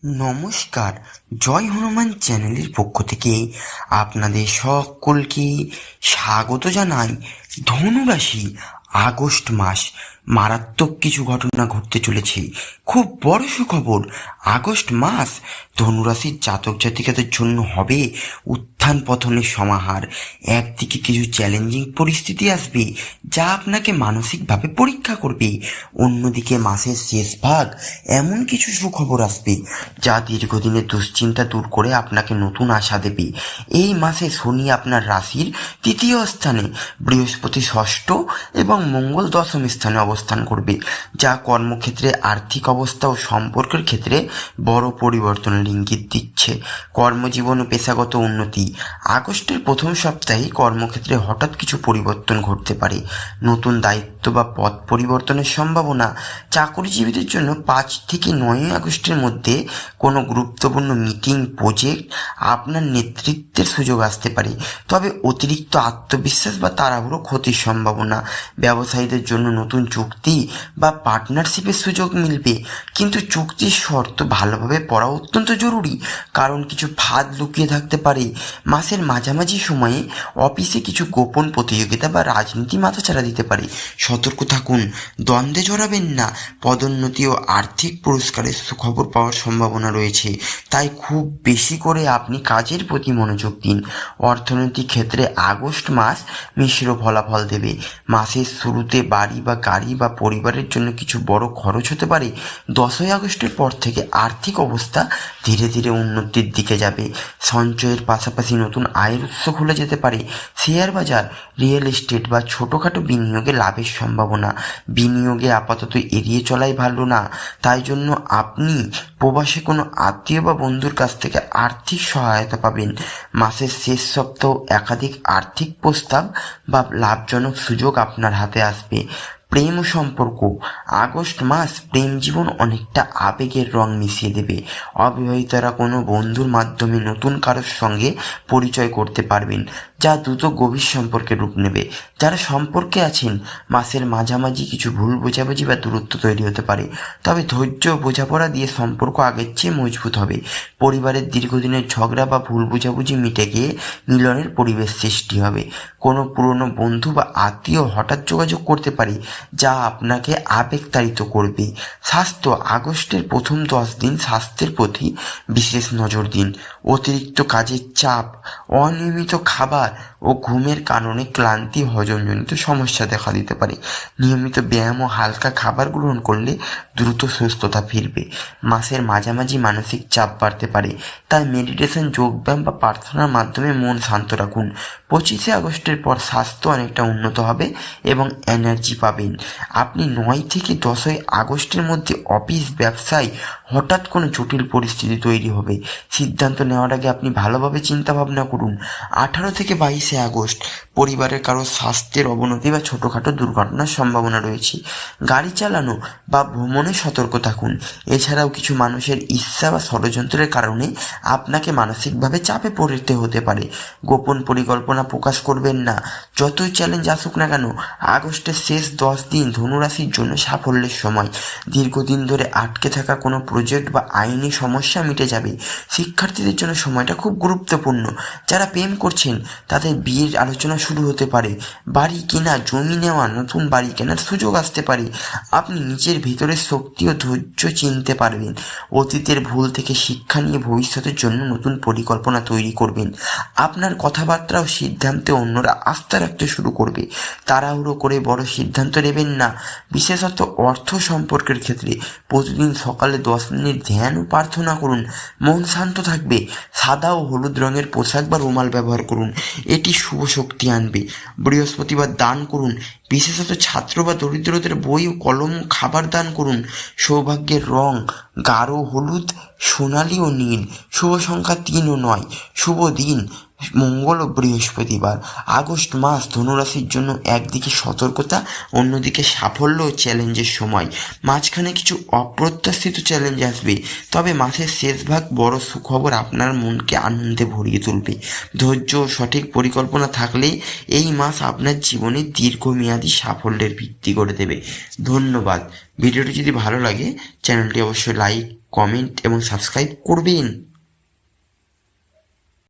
নমস্কার, জয় হনুমান চ্যানেলের পক্ষ থেকে আপনাদের সকলকে স্বাগত জানাই। ধনুরাশি, আগস্ট মাস মারাত্মক কিছু ঘটনা ঘটতে চলেছে। খুব বড় সুখবর, আগস্ট মাস ধনুরাশির জাতক জাতিকাদের জন্য হবে উত্থান পতনের সমাহার। একদিকে কিছু চ্যালেঞ্জিং পরিস্থিতি আসবে যা আপনাকে মানসিকভাবে পরীক্ষা করবে, অন্যদিকে মাসের শেষ ভাগ এমন কিছু সুখবর আসবে যা দীর্ঘদিনের দুশ্চিন্তা দূর করে আপনাকে নতুন আশা দেবে। এই মাসে শনি আপনার রাশির তৃতীয় স্থানে, বৃহস্পতি ষষ্ঠ এবং মঙ্গল দশম স্থানে অবস্থান করবে, যা কর্মক্ষেত্রে, আর্থিক অবস্থা ও সম্পর্কের ক্ষেত্রে বড় পরিবর্তনের ইঙ্গিত দিচ্ছে। কর্মজীবন ও পেশাগত উন্নতি, আগস্টের প্রথম সপ্তাহে কর্মক্ষেত্রে হঠাৎ কিছু পরিবর্তন ঘটতে পারে। নতুন দায়িত্ব বা পদ পরিবর্তনের সম্ভাবনা। চাকরিজীবীদের জন্য 5 থেকে 9 আগস্টের মধ্যে কোনো গুরুত্বপূর্ণ মিটিং, প্রজেক্ট আপনার নেতৃত্বের সুযোগ আসতে পারে, তবে অতিরিক্ত আত্মবিশ্বাস বা তাড়াহুড়ো ক্ষতির সম্ভাবনা। ব্যবসায়ীদের জন্য নতুন চুক্তি বা পার্টনারশিপের সুযোগ মিলবে, কিন্তু চুক্তির শর্ত ভালোভাবে পড়া অত্যন্ত জরুরি, কারণ কিছু ফাঁদ লুকিয়ে থাকতে পারে। মাসের মাঝামাঝি সময়ে অফিসে কিছু গোপন প্রতিযোগিতা বা রাজনীতি মাথাচাড়া দিতে পারে। সতর্ক থাকুন, দ্বন্দ্বে জড়াবেন না। পদোন্নতি ও আর্থিক পুরস্কারের সুখবর পাওয়ার সম্ভাবনা রয়েছে, তাই খুব বেশি করে আপনি কাজের প্রতি মনোযোগ দিন। অর্থনৈতিক ক্ষেত্রে আগস্ট মাস মিশ্র ফলাফল দেবে। মাসের শুরুতে বাড়ি বা গাড়ি বা পরিবারের জন্য কিছু বড় খরচ হতে পারে। 10ই আগস্টের পর থেকে আর্থিক অবস্থা ধীরে ধীরে উন্নতির দিকে যাবে। সঞ্চয়ের পাশাপাশি নতুন আয়ের উৎস খুলে যেতে পারে। শেয়ার বাজার, রিয়েল এস্টেট বা ছোটোখাটো বিনিয়োগে লাভের সম্ভাবনা। বিনিয়োগে আপাতত এড়িয়ে চলাই ভালো না, তাই জন্য আপনি প্রবাসে কোনো আত্মীয় বা বন্ধুর কাছ থেকে আর্থিক সহায়তা পাবেন। মাসের শেষ সপ্তাহ একাধিক আর্থিক প্রস্তাব বা লাভজনক সুযোগ আপনার হাতে আসবে। প্রেম ও সম্পর্ক, আগস্ট মাস প্রেম জীবন অনেকটা আবেগের রং মিশিয়ে দেবে। অবিবাহিতরা কোনো বন্ধুর মাধ্যমে নতুন কারোর সঙ্গে পরিচয় করতে পারবেন, যা দ্রুত গভীর সম্পর্কে রূপ নেবে। যারা সম্পর্কে আছেন, মাসের মাঝামাঝি কিছু ভুল বোঝাবুঝি বা দূরত্ব তৈরি হতে পারে, তবে ধৈর্য ও বোঝাপড়া দিয়ে সম্পর্ক আগের চেয়ে মজবুত হবে। পরিবারের দীর্ঘদিনের ঝগড়া বা ভুল বোঝাবুঝি মিটে গিয়ে মিলনের পরিবেশ সৃষ্টি হবে। কোনো পুরনো বন্ধু বা আত্মীয় হঠাৎ যোগাযোগ করতে পারে, যা আপনাকে আবেগতাড়িত করবে। স্বাস্থ্য, আগস্টের প্রথম 10 দিন স্বাস্থ্যের প্রতি বিশেষ নজর দিন। অতিরিক্ত কাজের চাপ, অনিয়মিত খাবার ও ঘুমের কারণে ক্লান্তি, হজমজনিত সমস্যা দেখা দিতে পারে। নিয়মিত ব্যায়াম ও হালকা খাবার গ্রহণ করলে দ্রুত সুস্থতা ফিরবে। মাসের মাঝামাঝি মানসিক চাপ বাড়তে পারে, তাই মেডিটেশন, যোগব্যায়াম বা প্রার্থনার মাধ্যমে মন শান্ত রাখুন। 25শে আগস্টের পর স্বাস্থ্য অনেকটা উন্নত হবে এবং এনার্জি পাবেন। আপনি 9 থেকে 10ই আগস্টের মধ্যে অফিস, ব্যবসায় হঠাৎ কোনো জটিল পরিস্থিতি তৈরি হবে। সিদ্ধান্ত নেওয়ার আগে আপনি ভালোভাবে চিন্তা ভাবনা করুন। 18 থেকে 22শে আগস্ট পরিবারের কারো স্বাস্থ্যের অবনতি বা ছোটোখাটো দুর্ঘটনার সম্ভাবনা রয়েছে। গাড়ি চালানো বা ভ্রমণে সতর্ক থাকুন। এছাড়াও কিছু মানুষের ইচ্ছা বা ষড়যন্ত্রের কারণে আপনাকে মানসিকভাবে চাপে পড়তে হতে পারে। গোপন পরিকল্পনা প্রকাশ করবেন না। যতই চ্যালেঞ্জ আসুক না কেন, আগস্টের শেষ 10 দিন ধনুরাশির জন্য সাফল্যের সময়। দীর্ঘদিন ধরে আটকে থাকা কোনো প্রজেক্ট বা আইনি সমস্যা মিটে যাবে। শিক্ষার্থীদের জন্য সময়টা খুব গুরুত্বপূর্ণ। যারা প্রেম করছেন তাদের বিয়ের আলোচনা শুরু হতে পারে। বাড়ি কেনা, জমি নেওয়া, নতুন বাড়ি কেনার সুযোগ আসতে পারে। আপনি নিজের ভিতরের শক্তি ও ধৈর্য চিনতে পারবেন। অতীতের ভুল থেকে শিক্ষা নিয়ে ভবিষ্যতের জন্য নতুন পরিকল্পনা তৈরি করবেন। আপনার কথাবার্তা ও সিদ্ধান্তে অন্যরা আস্থা রাখতে শুরু করবে। তাড়াহুড়ো করে বড় সিদ্ধান্ত নেবেন না, বিশেষত অর্থ সম্পর্কের ক্ষেত্রে। প্রতিদিন সকালে 10 মিনিট ধ্যান ও প্রার্থনা করুন, মন শান্ত থাকবে। সাদা ও হলুদ রঙের পোশাক বা রুমাল ব্যবহার করুন, এটি শুভ শক্তি আনবে। বৃহস্পতিবার দান করুন, বিশেষত ছাত্র বা দরিদ্রদের বই ও কলম, খাবার দান করুন। সৌভাগ্যের রং গাঢ় হলুদ, সোনালী ও নীল। শুভ সংখ্যা 3 ও 9। শুভ দিন মঙ্গল ও বৃহস্পতিবার। আগস্ট মাস ধনুরাশির জন্য একদিকে সতর্কতা, অন্যদিকে সাফল্য ও চ্যালেঞ্জের সময়। মাঝখানে কিছু অপ্রত্যাশিত চ্যালেঞ্জ আসবে, তবে মাসের শেষ ভাগ বড় সুখবর আপনার মনকে আনন্দে ভরিয়ে তুলবে। ধৈর্য ও সঠিক পরিকল্পনা থাকলেই এই মাস আপনার জীবনে দীর্ঘমেয়াদী সাফল্যের ভিত্তি করে দেবে। ধন্যবাদ। ভিডিওটি যদি ভালো লাগে চ্যানেলটি অবশ্যই লাইক, কমেন্ট এবং সাবস্ক্রাইব করবেন।